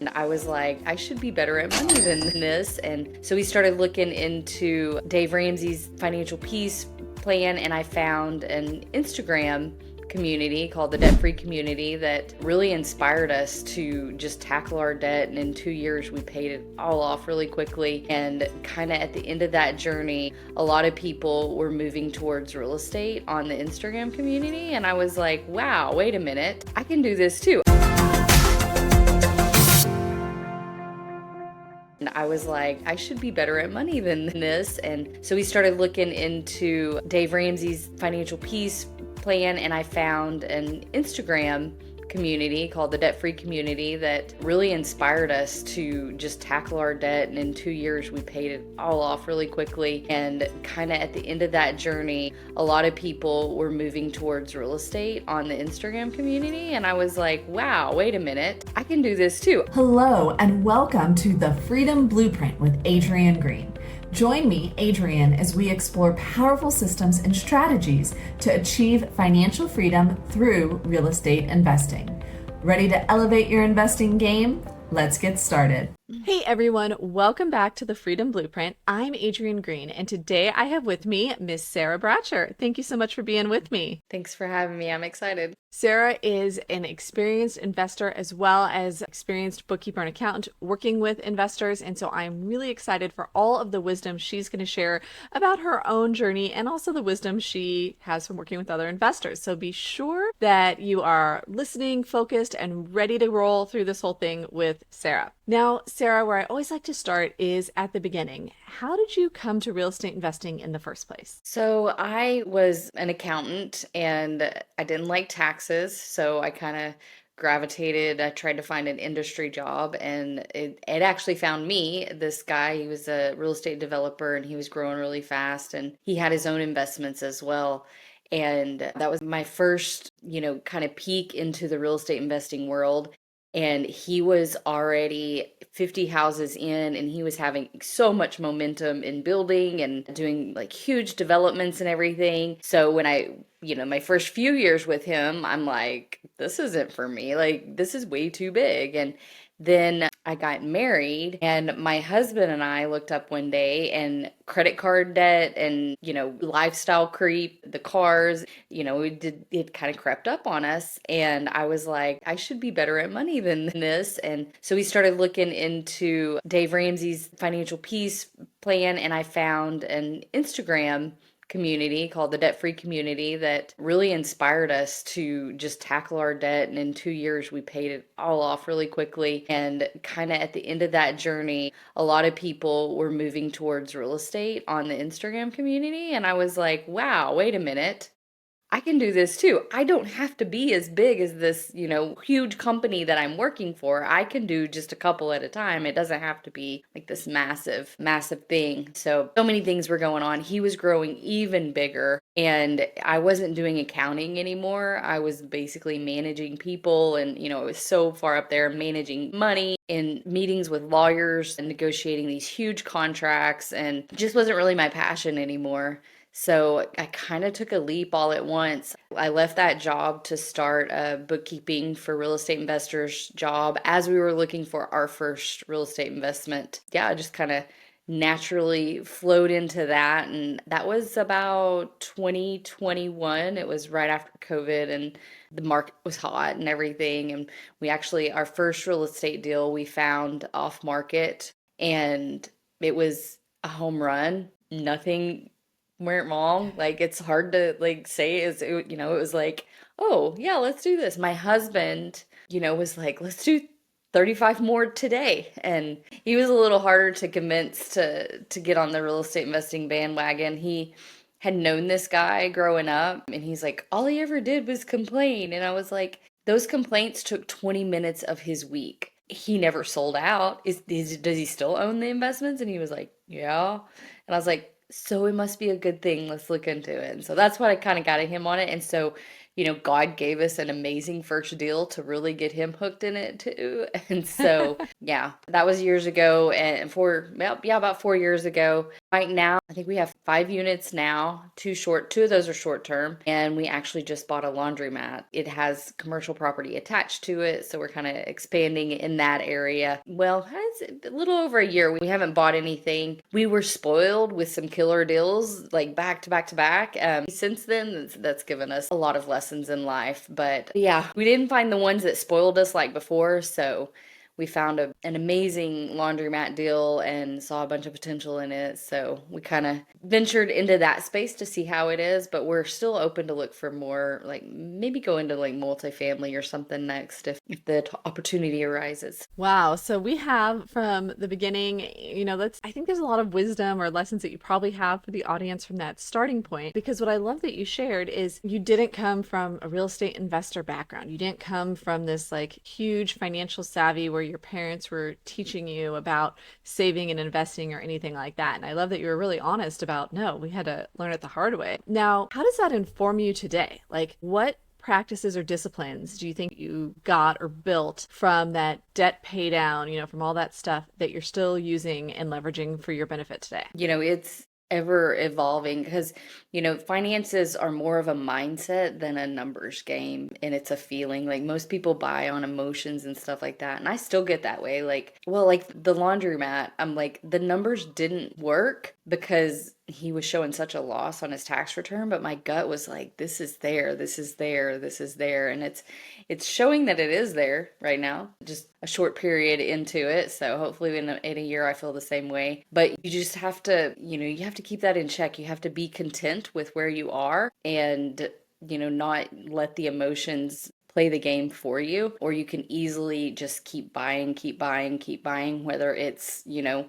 And I was like, I should be better at money than this. And so we started looking into Dave Ramsey's financial peace plan, and I found an Instagram community called the Debt Free Community that really inspired us to just tackle our debt. And in 2 years, we paid it all off really quickly. And kind of at the end of that journey, a lot of people were moving towards real estate on the Instagram community. And I was like, wow, wait a minute, I can do this too. And I was like, I should be better at money than this. And so we started looking into Dave Ramsey's financial peace plan, and I found an Instagram community called the Debt Free Community that really inspired us to just tackle our debt. And in 2 years, we paid it all off really quickly. And kind of at the end of that journey, a lot of people were moving towards real estate on the Instagram community. And I was like, wow, wait a minute, I can do this too. Hello, and welcome to the Freedom Blueprint with Adrienne Green. Join me, Adrienne, as we explore powerful systems and strategies to achieve financial freedom through real estate investing. Ready to elevate your investing game? Let's get started. Hey everyone, welcome back to the Freedom Blueprint. I'm Adrienne Green, and today I have with me Miss Sarah Bratcher. Thank you so much for being with me. Thanks for having me. I'm excited. Sarah is an experienced investor as well as experienced bookkeeper and accountant working with investors, and so I'm really excited for all of the wisdom she's going to share about her own journey and also the wisdom she has from working with other investors. So be sure that you are listening, focused, and ready to roll through this whole thing with Sarah. Now, Sarah, where I always like to start is at the beginning. How did you come to real estate investing in the first place? So I was an accountant and I didn't like taxes. So I kind of gravitated. I tried to find an industry job, and it actually found me. This guy, he was a real estate developer and he was growing really fast, and he had his own investments as well. And that was my first, kind of peek into the real estate investing world. And he was already 50 houses in, and he was having so much momentum in building and doing like huge developments and everything. So when my first few years with him, I'm like, this isn't for me. Like, this is way too big. And then I got married, and my husband and I looked up one day, and credit card debt and, lifestyle creep, the cars, it kind of crept up on us. And I was like, I should be better at money than this. And so we started looking into Dave Ramsey's financial peace plan, and I found an Instagram community called the Debt Free Community that really inspired us to just tackle our debt. And in 2 years, we paid it all off really quickly. And kind of at the end of that journey, a lot of people were moving towards real estate on the Instagram community. And I was like, wow, wait a minute, I can do this too. I don't have to be as big as this, huge company that I'm working for. I can do just a couple at a time. It doesn't have to be like this massive, massive thing. So many things were going on. He was growing even bigger, and I wasn't doing accounting anymore. I was basically managing people, and, it was so far up there, managing money in meetings with lawyers and negotiating these huge contracts, and it just wasn't really my passion anymore. So I kind of took a leap all at once. I left that job to start a bookkeeping for real estate investors job as we were looking for our first real estate investment. Yeah, I just kind of naturally flowed into that. And that was about 2021. It was right after COVID, and the market was hot and everything. And our first real estate deal we found off market, and it was a home run. Nothing went wrong. Like, it's hard to say it was like, oh yeah, let's do this. My husband, was like, let's do 35 more today. And he was a little harder to convince to get on the real estate investing bandwagon. He had known this guy growing up, and he's like, all he ever did was complain. And I was like, those complaints took 20 minutes of his week. He never sold out. Does he still own the investments? And he was like, yeah. And I was like, so it must be a good thing. Let's look into it. And so that's what I kind of got him on it. And so, God gave us an amazing first deal to really get him hooked in it too. And so, yeah, that was years ago. And about 4 years ago. Right now, I think we have 5 units now, two of those are short term, and we actually just bought a laundromat. It has commercial property attached to it, so we're kind of expanding in that area. Well, it's a little over a year. We haven't bought anything. We were spoiled with some killer deals, like back to back to back. Since then, that's given us a lot of lessons in life. But yeah, we didn't find the ones that spoiled us like before, so we found an amazing laundromat deal and saw a bunch of potential in it. So we kind of ventured into that space to see how it is, but we're still open to look for more, like maybe go into like multifamily or something next if the opportunity arises. Wow. So we have from the beginning, I think there's a lot of wisdom or lessons that you probably have for the audience from that starting point. Because what I love that you shared is you didn't come from a real estate investor background. You didn't come from this like huge financial savvy where your parents were teaching you about saving and investing or anything like that. And I love that you were really honest about, no, we had to learn it the hard way. Now, how does that inform you today? Like, what practices or disciplines do you think you got or built from that debt pay down, from all that stuff that you're still using and leveraging for your benefit today? It's ever evolving because, finances are more of a mindset than a numbers game, and it's a feeling. Like most people buy on emotions and stuff like that. And I still get that way. Like, well, like the laundromat, I'm like, the numbers didn't work because he was showing such a loss on his tax return, but my gut was like, this is there, this is there, this is there. And it's showing that it is there right now, just a short period into it. So hopefully in a year I feel the same way. But you just have to, you have to keep that in check. You have to be content with where you are and, not let the emotions play the game for you, or you can easily just keep buying, keep buying, keep buying, whether it's,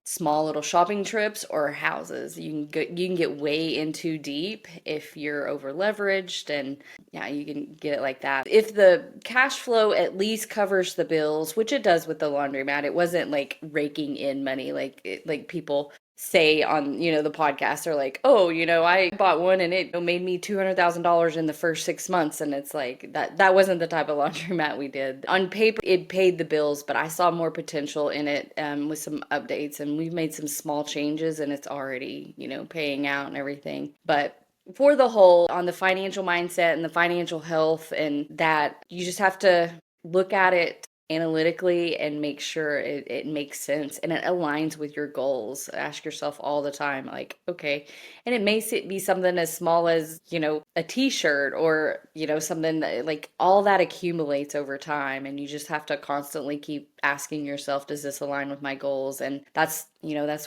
small little shopping trips or houses. You can get way in too deep if you're over leveraged, and yeah, you can get it like that. If the cash flow at least covers the bills, which it does with the laundromat, it wasn't like raking in money like people say on the podcast. Are like, oh, I bought one and it made me $200,000 in the first 6 months, and it's like that wasn't the type of laundromat we did. On paper it paid the bills, but I saw more potential in it, with some updates, and we've made some small changes, and it's already paying out and everything. But for the whole, on the financial mindset and the financial health, and that you just have to look at it analytically and make sure it makes sense and it aligns with your goals. Ask yourself all the time, like, okay, and it may be something as small as, a t-shirt, or, something that, like, all that accumulates over time, and you just have to constantly keep asking yourself, does this align with my goals? And that's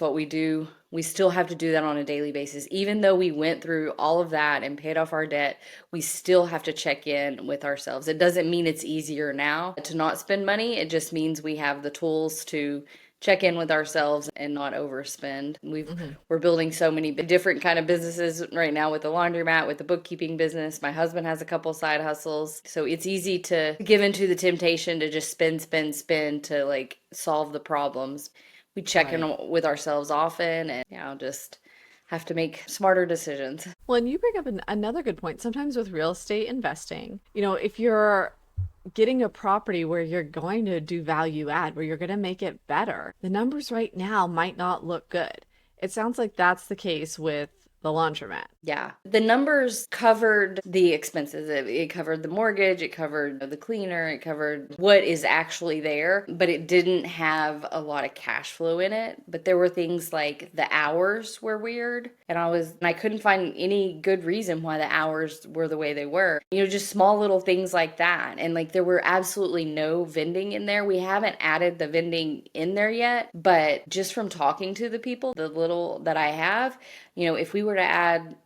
what we do. We still have to do that on a daily basis. Even though we went through all of that and paid off our debt, we still have to check in with ourselves. It doesn't mean it's easier now to not spend money. It just means we have the tools to check in with ourselves and not overspend. We're building so many different kind of businesses right now, with the laundromat, with the bookkeeping business. My husband has a couple side hustles. So it's easy to give into the temptation to just spend to like solve the problems. We check Right. in with ourselves often, and just have to make smarter decisions. Well, and you bring up another good point. Sometimes with real estate investing, if you're getting a property where you're going to do value add, where you're going to make it better, the numbers right now might not look good. It sounds like that's the case with the laundromat. Yeah. The numbers covered the expenses. It covered the mortgage, it covered the cleaner, it covered what is actually there, but it didn't have a lot of cash flow in it. But there were things like the hours were weird, and I couldn't find any good reason why the hours were the way they were. Just small little things like that. And like there were absolutely no vending in there. We haven't added the vending in there yet, but just from talking to the people, the little that I have, if we were to add,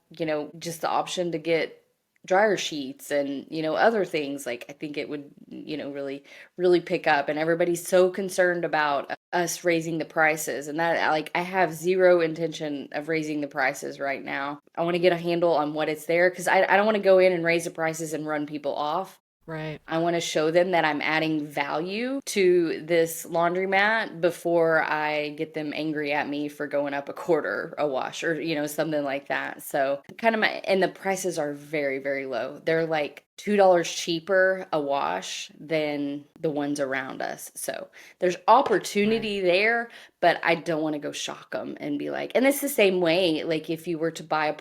just the option to get dryer sheets and, other things, like I think it would, really, really pick up. And everybody's so concerned about us raising the prices, and that, like, I have zero intention of raising the prices right now. I want to get a handle on what it's there, because I don't want to go in and raise the prices and run people off. Right. I want to show them that I'm adding value to this laundromat before I get them angry at me for going up a quarter a wash, or, something like that. So and the prices are very, very low. They're like $2 cheaper a wash than the ones around us. So there's opportunity there, but I don't want to go shock them and be like, and it's the same way, like if you were to buy,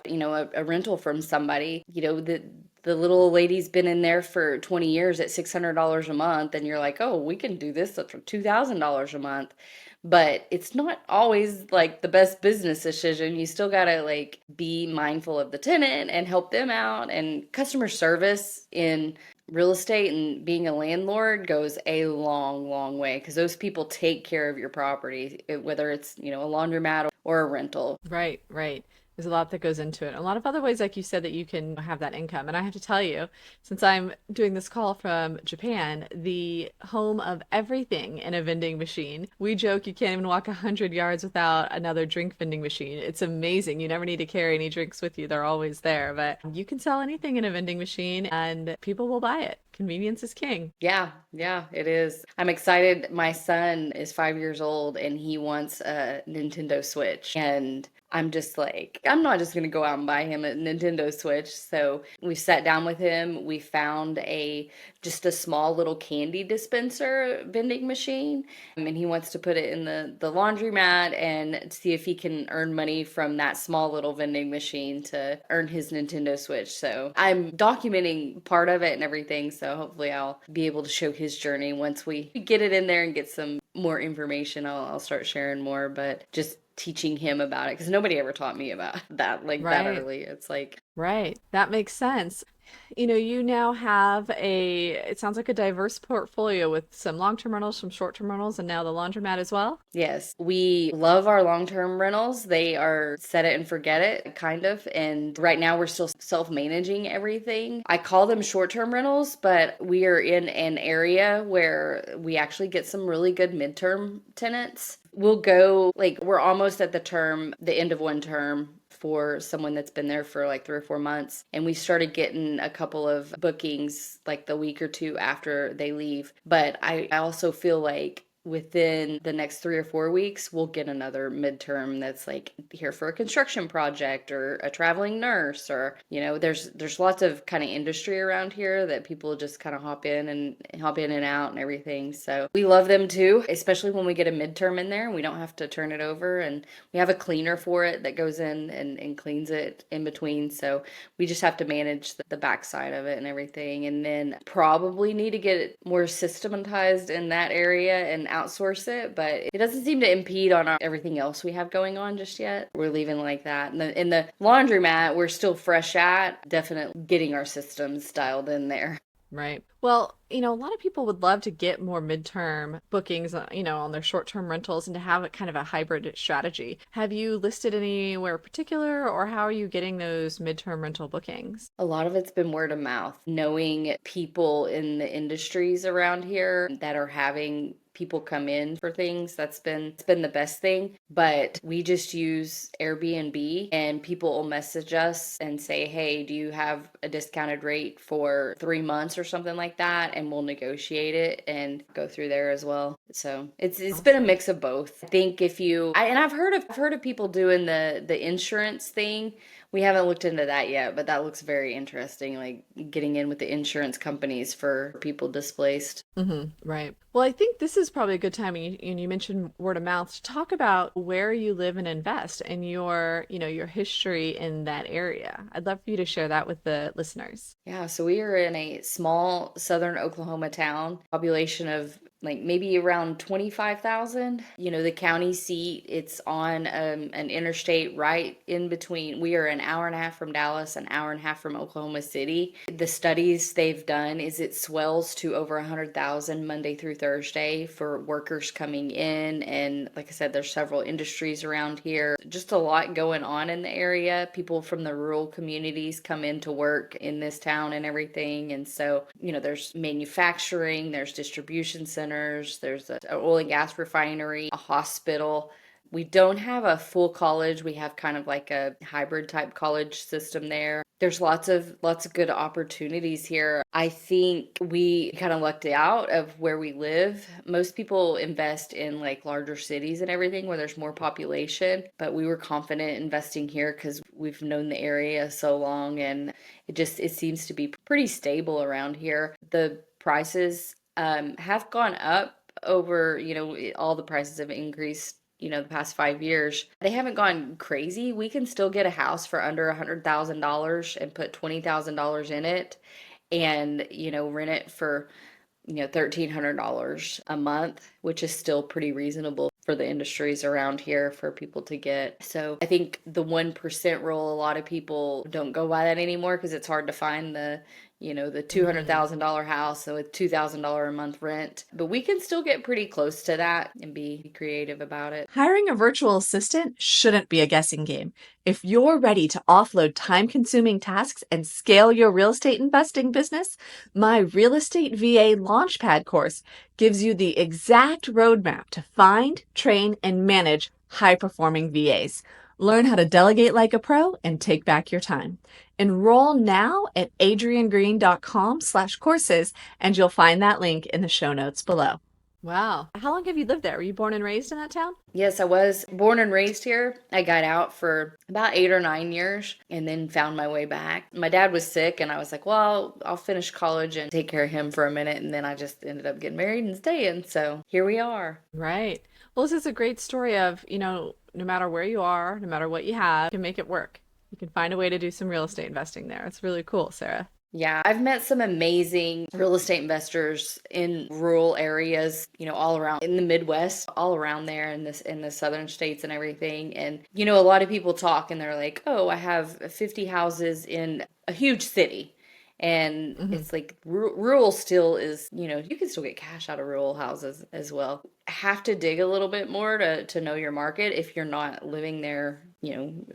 a rental from somebody, the little lady's been in there for 20 years at $600 a month, and you're like, oh, we can do this for $2,000 a month. But it's not always like the best business decision. You still gotta like be mindful of the tenant and help them out. And customer service in real estate and being a landlord goes a long, long way, because those people take care of your property, whether it's, a laundromat or a rental. Right, right. There's a lot that goes into it. A lot of other ways, like you said, that you can have that income. And I have to tell you, since I'm doing this call from Japan, the home of everything in a vending machine, we joke you can't even walk 100 yards without another drink vending machine. It's amazing. You never need to carry any drinks with you. They're always there. But you can sell anything in a vending machine and people will buy it. Convenience is king. Yeah, yeah, it is. I'm excited. My son is 5 years old and he wants a Nintendo Switch. And I'm just like, I'm not just going to go out and buy him a Nintendo Switch. So we sat down with him. We found just a small little candy dispenser vending machine. And he wants to put it in the laundromat and see if he can earn money from that small little vending machine to earn his Nintendo Switch. So I'm documenting part of it and everything. So hopefully I'll be able to show his journey once we get it in there and get some more information. I'll start sharing more, but just teaching him about it, because nobody ever taught me about that like that Right. early. It's like, Right. That makes sense. You now have it sounds like a diverse portfolio with some long-term rentals, some short-term rentals, and now the laundromat as well. yes, we love our long-term rentals. They are set it and forget it, kind of. And right now we're still self-managing everything. I call them short-term rentals, but we are in an area where we actually get some really good midterm tenants. We'll go, like, we're almost at the end of one term for someone that's been there for like 3 or 4 months. And we started getting a couple of bookings like the week or two after they leave. But I also feel like within the next 3 or 4 weeks, we'll get another midterm that's like here for a construction project or a traveling nurse, or there's lots of kind of industry around here that people just kind of hop in and out and everything. So we love them too, especially when we get a midterm in there and we don't have to turn it over, and we have a cleaner for it that goes in and cleans it in between. So we just have to manage the backside of it and everything, and then probably need to get it more systematized in that area and outsource it, but it doesn't seem to impede on everything else we have going on just yet. We're leaving like that. And in the laundromat, we're still fresh at definitely getting our systems dialed in there. Right. Well, a lot of people would love to get more midterm bookings, on their short-term rentals and to have a kind of a hybrid strategy. Have you listed anywhere particular, or how are you getting those midterm rental bookings? A lot of it's been word of mouth, knowing people in the industries around here that are having people come in for things. It's been the best thing. But we just use Airbnb, and people will message us and say, hey, do you have a discounted rate for 3 months or something like that? And we'll negotiate it and go through there as well. So it's been a Awesome. mix of both. I think and I've heard of people doing the insurance thing. We haven't looked into that yet, but that looks very interesting, like getting in with the insurance companies for people displaced. Right. Well, I think this is probably a good time, and you mentioned word of mouth, to talk about where you live and invest and your history in that area. I'd love for you to share that with the listeners. Yeah, so we are in a small southern Oklahoma town, population of like maybe around 25,000. The county seat, it's on an interstate right in between. We are an hour and a half from Dallas, an hour and a half from Oklahoma City. The studies they've done is it swells to over 100,000 Monday through Thursday for workers coming in. And like I said, there's several industries around here. Just a lot going on in the area. People from the rural communities come in to work in this town and everything. And so, there's manufacturing, there's distribution centers, there's an oil and gas refinery, a hospital. We don't have a full college. We have kind of like a hybrid type college system there. There's lots of good opportunities here. I think we kind of lucked out of where we live. Most people invest in like larger cities and everything where there's more population, but we were confident investing here because We've known the area so long, and it seems to be pretty stable around here. The prices have gone up over, all the prices have increased, the past 5 years. They haven't gone crazy. We can still get a house for under $100,000 and put $20,000 in it and, rent it for, $1,300 a month, which is still pretty reasonable for the industries around here for people to get. So I think the 1% rule, a lot of people don't go by that anymore because it's hard to find the $200,000 house with $2,000 a month rent. But we can still get pretty close to that and be creative about it. Hiring a virtual assistant shouldn't be a guessing game. If you're ready to offload time-consuming tasks and scale your real estate investing business, my Real Estate VA Launchpad course gives you the exact roadmap to find, train, and manage high-performing VAs. Learn how to delegate like a pro and take back your time. Enroll now at adriennegreen.com/courses, and you'll find that link in the show notes below. Wow. How long have you lived there? Were you born and raised in that town? Yes, I was born and raised here. I got out for about 8 or 9 years and then found my way back. My dad was sick, and I was like, well, I'll finish college and take care of him for a minute. And then I just ended up getting married and staying. So here we are. Right. Well, this is a great story of, no matter where you are, no matter what you have, you can make it work. You can find a way to do some real estate investing there. It's really cool, Sarah. Yeah, I've met some amazing real estate investors in rural areas, all around in the Midwest, all around there in the southern states and everything. And a lot of people talk and they're like, "Oh, I have 50 houses in a huge city." And it's like rural still is, you can still get cash out of rural houses as well. Have to dig a little bit more to know your market if you're not living there,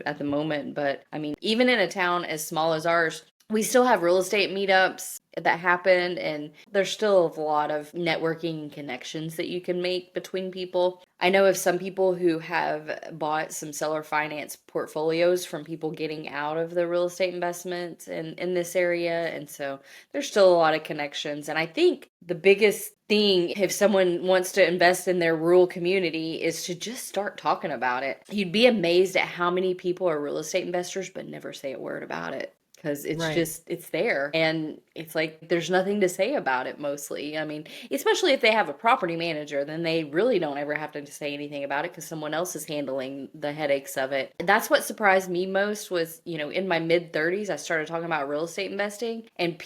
at the moment. But I mean, even in a town as small as ours, we still have real estate meetups that happen, and there's still a lot of networking and connections that you can make between people. I know of some people who have bought some seller finance portfolios from people getting out of the real estate investments in this area, and so there's still a lot of connections. And I think the biggest thing, if someone wants to invest in their rural community, is to just start talking about it. You'd be amazed at how many people are real estate investors but never say a word about it. Because it's Right. just, it's there. And it's like, there's nothing to say about it mostly. I mean, especially if they have a property manager, then they really don't ever have to say anything about it because someone else is handling the headaches of it. That's what surprised me most was, in my mid 30s, I started talking about real estate investing, and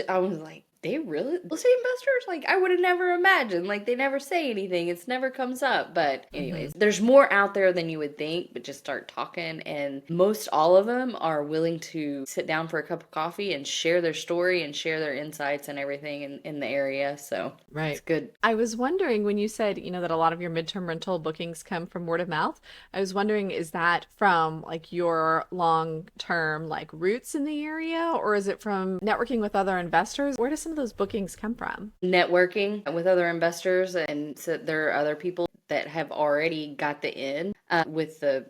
I was like, they really real estate investors? Like, I would have never imagined. Like, they never say anything. It's never comes up. But anyways, there's more out there than you would think, but just start talking. And most all of them are willing to sit down for a cup of coffee and share their story and share their insights and everything in the area. So Right. it's good. I was wondering when you said, that a lot of your midterm rental bookings come from word of mouth. I was wondering, is that from like your long-term like roots in the area, or is it from networking with other investors? Where does some of those bookings come from? Networking with other investors, and so there are other people that have already got the in with the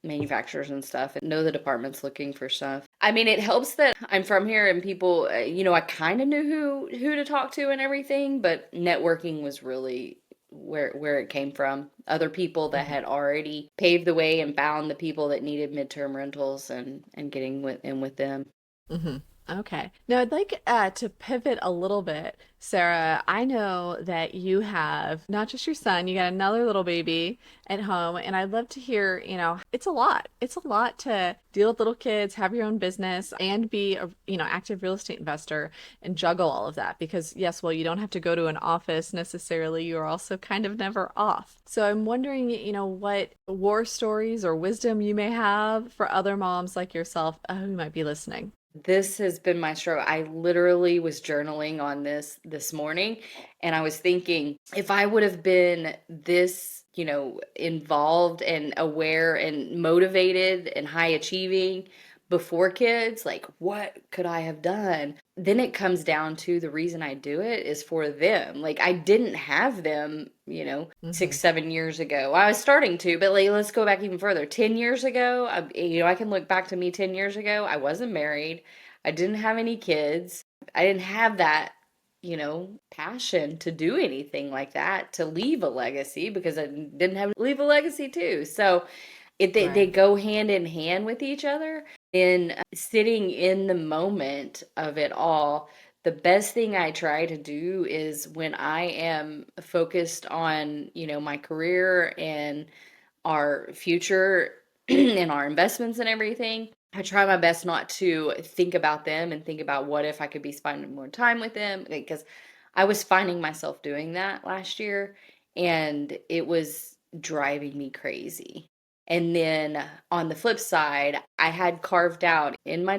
manufacturers and stuff and know the department's looking for stuff. I mean, it helps that I'm from here and people, I kind of knew who to talk to and everything, but networking was really where it came from. Other people that had already paved the way and found the people that needed midterm rentals and getting with them. Mm-hmm. Okay. Now I'd like to pivot a little bit. Sarah, I know that you have not just your son, you got another little baby at home, and I'd love to hear, it's a lot. It's a lot to deal with little kids, have your own business, and be a, active real estate investor and juggle all of that because yes, well, you don't have to go to an office necessarily. You're also kind of never off. So I'm wondering, what war stories or wisdom you may have for other moms like yourself who might be listening. This has been my struggle. I literally was journaling on this morning, and I was thinking if I would have been this, involved and aware and motivated and high achieving before kids, like what could I have done? Then it comes down to the reason I do it is for them. Like I didn't have them, 6, 7 years ago. I was starting to, but like, let's go back even further. 10 years ago, I can look back to me 10 years ago. I wasn't married. I didn't have any kids. I didn't have that, passion to do anything like that, to leave a legacy because I didn't have to leave a legacy too. So They Right. go hand in hand with each other. In sitting in the moment of it all, the best thing I try to do is when I am focused on, my career and our future and our investments and everything, I try my best not to think about them and think about what if I could be spending more time with them, because I was finding myself doing that last year and it was driving me crazy. And then on the flip side, I had carved out in my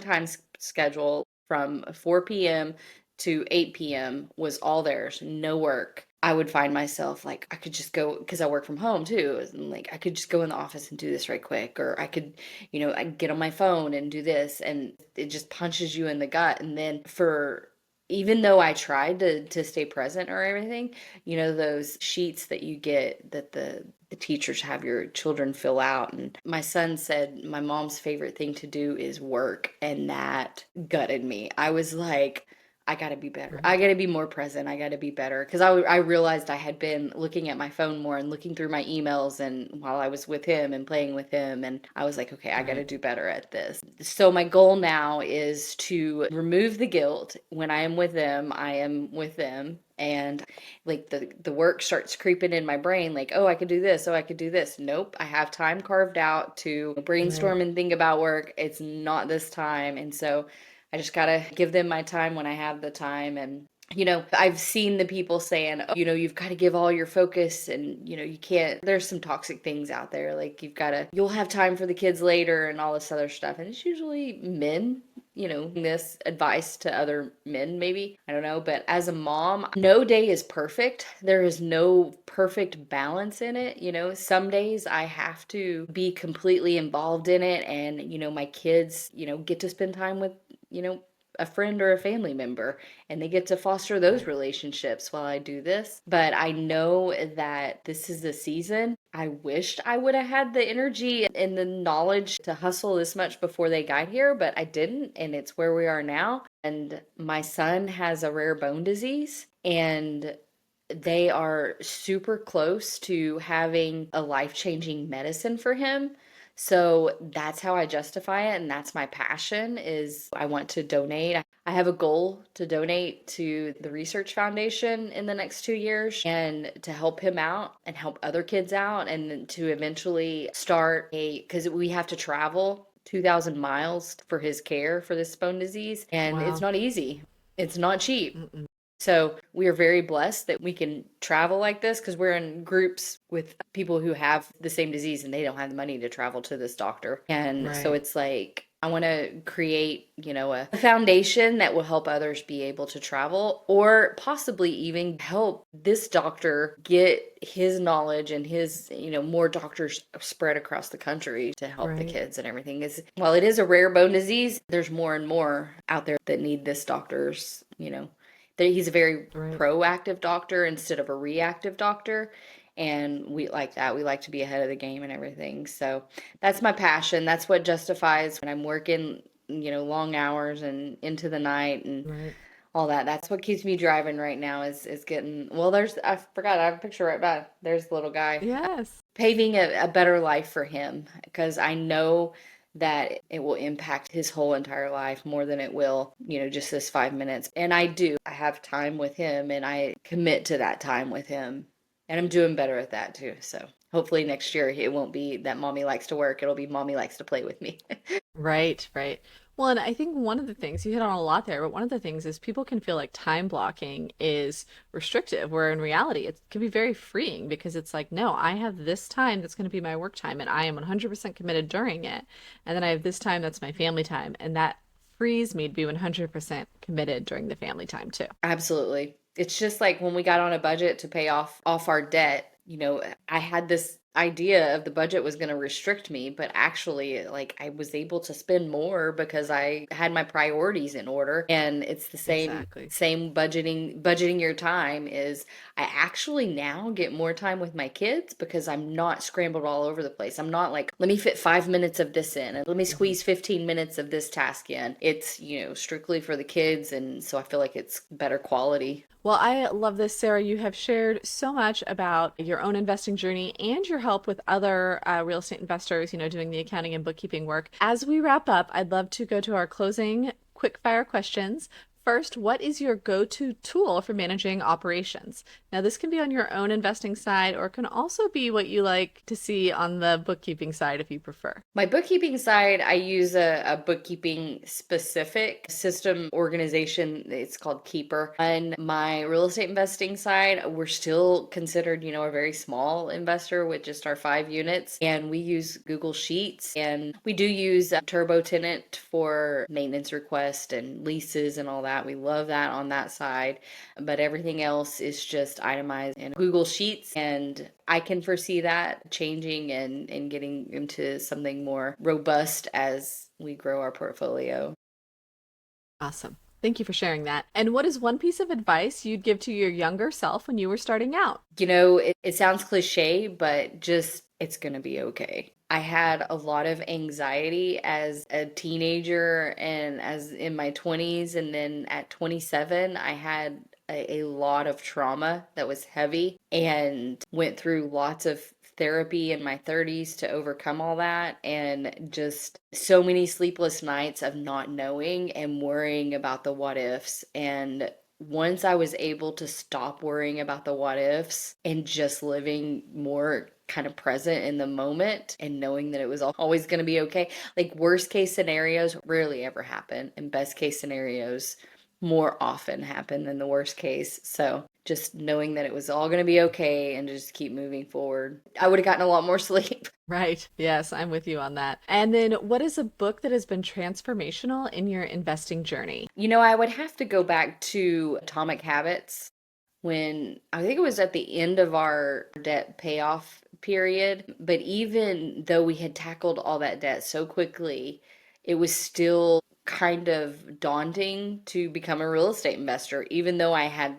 schedule from 4 p.m. to 8 p.m. was all theirs, no work. I would find myself like I could just go because I work from home too. And like I could just go in the office and do this right quick, or I could, I get on my phone and do this, and it just punches you in the gut. And then for even though I tried to stay present or everything, those sheets that you get that the teachers have your children fill out. And my son said my mom's favorite thing to do is work, and that gutted me. I was like, I got to be better. I Right. got to be more present. I got to be better. Because I realized I had been looking at my phone more and looking through my emails and while I was with him and playing with him. And I was like, okay, I got to Right. do better at this. So my goal now is to remove the guilt. When I am with them, I am with them. And like the work starts creeping in my brain, like, oh, I could do this. Oh, I could do this. Nope. I have time carved out to Right. brainstorm and think about work. It's not this time. And so I just gotta give them my time when I have the time. And, I've seen the people saying, oh, you've got to give all your focus and, you can't, there's some toxic things out there. Like you'll have time for the kids later and all this other stuff. And it's usually men, this advice to other men, maybe. I don't know. But as a mom, no day is perfect. There is no perfect balance in it. Some days I have to be completely involved in it. And, my kids, get to spend time with, you know, a friend or a family member, and they get to foster those Right. relationships while I do this. But I know that this is the season. I wished I would have had the energy and the knowledge to hustle this much before they got here, but I didn't, and it's where we are now. And my son has a rare bone disease, and they are super close to having a life-changing medicine for him. So that's how I justify it, and that's my passion is I want to donate. I have a goal to donate to the research foundation in the next 2 years and to help him out and help other kids out, and then to eventually start because we have to travel 2,000 miles for his care for this bone disease, and it's Wow. not easy. It's not cheap. Mm-mm. So we are very blessed that we can travel like this because we're in groups with people who have the same disease and they don't have the money to travel to this doctor. And so Right. it's like, I want to create, a foundation that will help others be able to travel or possibly even help this doctor get his knowledge and his, more doctors spread across the country to help the Right. kids and everything. Is while it is a rare bone disease, there's more and more out there that need this doctor's, that he's a very Right. proactive doctor instead of a reactive doctor. And we like that. We like to be ahead of the game and everything. So that's my passion. That's what justifies when I'm working, long hours and into the night and Right. all that. That's what keeps me driving right now is getting, well, I forgot, I have a picture right by. There's the little guy Yes. paving a better life for him because I know that it will impact his whole entire life more than it will, just this 5 minutes. And I do. I have time with him and I commit to that time with him. And I'm doing better at that too. So hopefully next year it won't be that mommy likes to work. It'll be mommy likes to play with me. Right, right. Well, and I think one of the things you hit on a lot there, but one of the things is people can feel like time blocking is restrictive, where in reality it can be very freeing because it's like, no, I have this time that's going to be my work time and I am 100% committed during it. And then I have this time that's my family time, and that frees me to be 100% committed during the family time too. Absolutely. It's just like when we got on a budget to pay off our debt, I had this idea of the budget was going to restrict me, but actually like I was able to spend more because I had my priorities in order. And it's the Exactly. same budgeting your time is I actually now get more time with my kids because I'm not scrambled all over the place. I'm not like, let me fit 5 minutes of this in and let me Mhm. squeeze 15 minutes of this task in. It's, strictly for the kids. And so I feel like it's better quality. Well, I love this, Sarah. You have shared so much about your own investing journey and your help with other real estate investors, doing the accounting and bookkeeping work. As we wrap up, I'd love to go to our closing quick fire questions. First, what is your go-to tool for managing operations? Now, this can be on your own investing side or can also be what you like to see on the bookkeeping side if you prefer. My bookkeeping side, I use a bookkeeping specific system organization. It's called Keeper. On my real estate investing side, we're still considered, a very small investor with just our 5 units. And we use Google Sheets, and we do use Turbo Tenant for maintenance requests and leases and all that. We love that on that side. But everything else is just itemized in Google Sheets. And I can foresee that changing and getting into something more robust as we grow our portfolio. Awesome. Thank you for sharing that. And what is one piece of advice you'd give to your younger self when you were starting out? It sounds cliche, but just it's going to be okay. I had a lot of anxiety as a teenager and as in my 20s. And then at 27, I had a lot of trauma that was heavy and went through lots of therapy in my 30s to overcome all that, and just so many sleepless nights of not knowing and worrying about the what ifs. And once I was able to stop worrying about the what ifs and just living more kind of present in the moment and knowing that it was always going to be okay, like worst case scenarios rarely ever happen, and best case scenarios more often happen than the worst case. So just knowing that it was all going to be okay and just keep moving forward, I would have gotten a lot more sleep. Right. Yes, I'm with you on that. And then what is a book that has been transformational in your investing journey? I would have to go back to Atomic Habits, when I think it was at the end of our debt payoff period. But even though we had tackled all that debt so quickly, it was still kind of daunting to become a real estate investor, even though I had,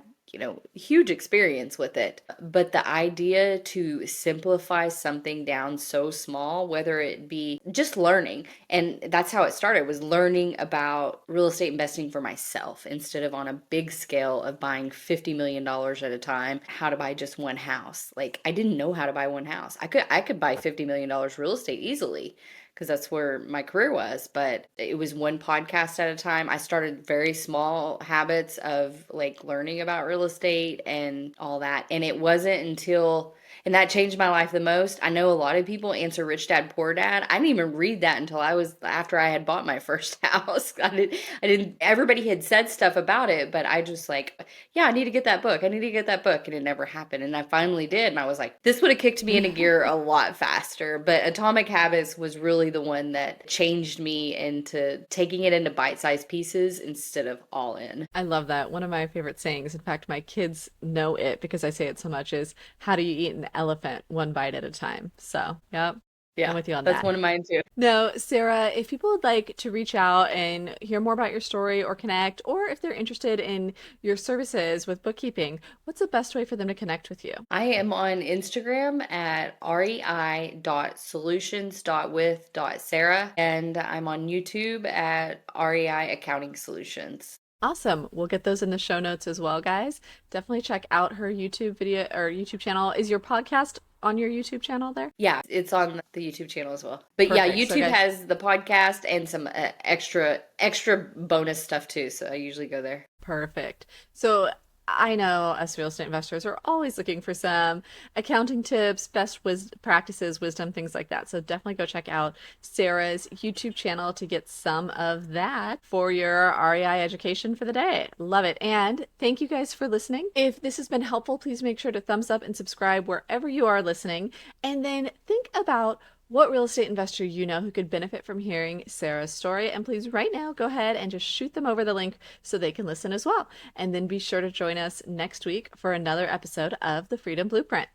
huge experience with it. But the idea to simplify something down so small, whether it be just learning, and that's how it started, was learning about real estate investing for myself instead of on a big scale of buying $50 million at a time, how to buy just one house. Like, I didn't know how to buy one house. I could buy $50 million real estate easily, because that's where my career was. But it was one podcast at a time. I started very small habits of like learning about real estate and all that. And it wasn't until, and that changed my life the most. I know a lot of people answer Rich Dad, Poor Dad. I didn't even read that until after I had bought my first house. Everybody had said stuff about it, but I just like, yeah, I need to get that book. I need to get that book. And it never happened. And I finally did. And I was like, this would have kicked me into gear a lot faster. But Atomic Habits was really the one that changed me into taking it into bite-sized pieces instead of all in. I love that. One of my favorite sayings, in fact, my kids know it because I say it so much, is how do you eat an elephant one bite at a time? So, yep. Yeah, I'm with you on that's that. one of mine too. Now, Sarah, if people would like to reach out and hear more about your story or connect, or if they're interested in your services with bookkeeping, what's the best way for them to connect with you? I am on Instagram at rei.solutions.with.sarah, and I'm on YouTube at REI Accounting Solutions. Awesome. We'll get those in the show notes as well, guys. Definitely check out her YouTube video or YouTube channel. Is your podcast on your YouTube channel there? Yeah, it's on the YouTube channel as well. But Perfect. Yeah, YouTube has the podcast and some extra bonus stuff too. So I usually go there. Perfect. So I know us real estate investors are always looking for some accounting tips, best practices, wisdom, things like that. So definitely go check out Sarah's YouTube channel to get some of that for your REI education for the day. Love it. And thank you guys for listening. If this has been helpful, please make sure to thumbs up and subscribe wherever you are listening. And then think about what real estate investor you know who could benefit from hearing Sarah's story. And please, right now, go ahead and just shoot them over the link so they can listen as well. And then be sure to join us next week for another episode of The Freedom Blueprint.